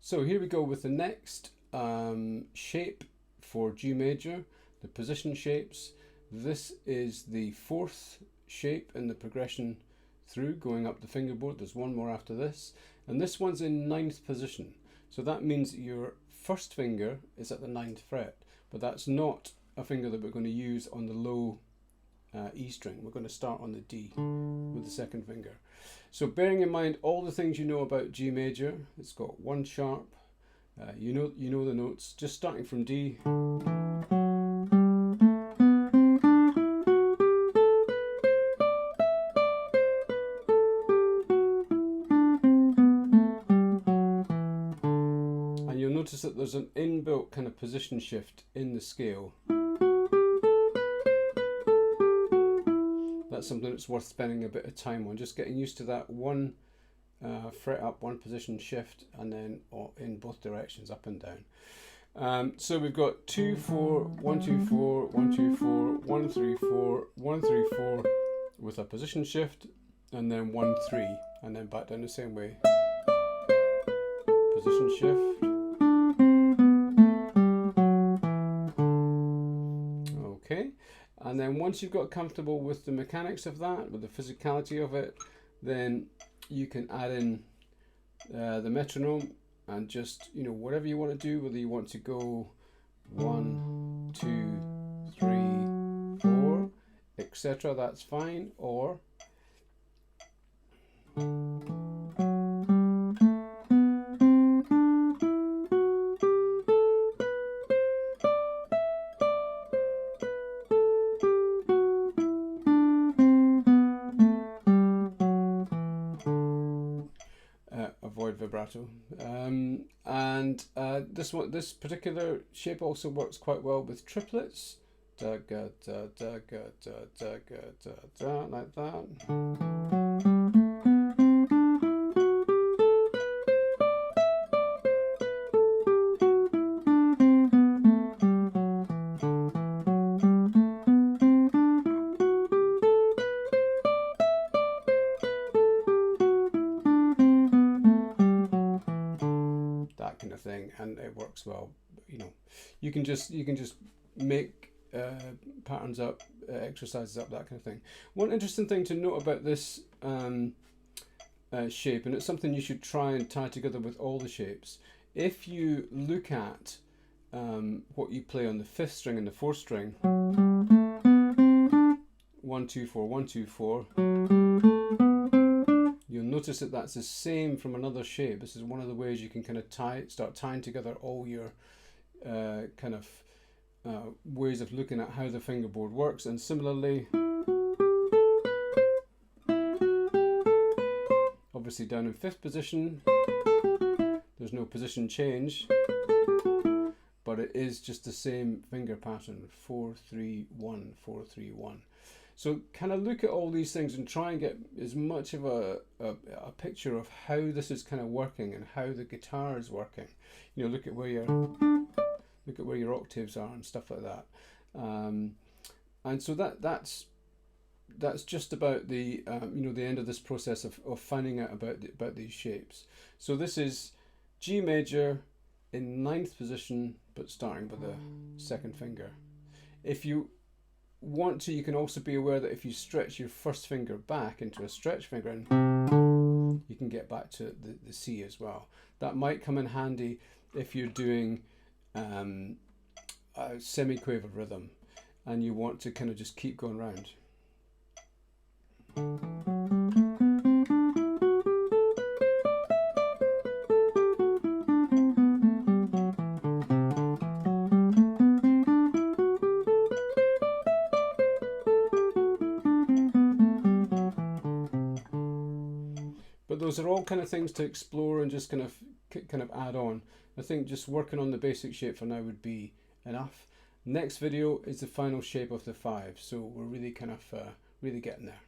So here we go with the next shape for G major, the position shapes. This is the fourth shape in the progression through, going up the fingerboard. There's one more after this, and this one's in 9th position. So that means your first finger is at the 9th fret, but that's not a finger that we're going to use on the low E string. We're going to start on the D with the second finger. So bearing in mind all the things you know about G major, it's got one sharp, you know the notes, just starting from D. And you'll notice that there's an inbuilt kind of position shift in the scale. That's something that's worth spending a bit of time on, just getting used to that one fret up, one position shift, and then in both directions, up and down. So we've got 2 4 1 2 4 1 2 4 1 3 4 1 3 4 with a position shift, and then 1 3, and then back down the same way. Position shift. Okay. And then once you've got comfortable with the mechanics of that, with the physicality of it, then you can add in the metronome and just, whatever you want to do, whether you want to go 1 2 3 4, etc., that's fine, or avoid vibrato. This particular shape also works quite well with triplets. Da ga da da ga da da ga da da, like that. Kind of thing, and it works well. You can just make patterns up, exercises up, that kind of thing. One interesting thing to note about this shape, and it's something you should try and tie together with all the shapes. If you look at what you play on the 5th string and the 4th string, 1 2 4 1 2 4, you'll notice that that's the same from another shape. This is one of the ways you can kind of start tying together all your ways of looking at how the fingerboard works. And similarly, obviously down in 5th position, there's no position change, but it is just the same finger pattern, 4 3 1 4 3 1. So kind of look at all these things and try and get as much of a picture of how this is kind of working and how the guitar is working. Look at where your octaves are and stuff like that. And so that's just about the the end of this process of finding out about these shapes. So this is G major in 9th position, but starting with the 2nd finger. If you want to, you can also be aware that if you stretch your first finger back into a stretch finger, and you can get back to the C as well. That might come in handy if you're doing a semi-quavered rhythm and you want to kind of just keep going round. But those are all kind of things to explore and just kind of add on. I think just working on the basic shape for now would be enough. Next video is the final shape of the 5, so we're really kind of really getting there.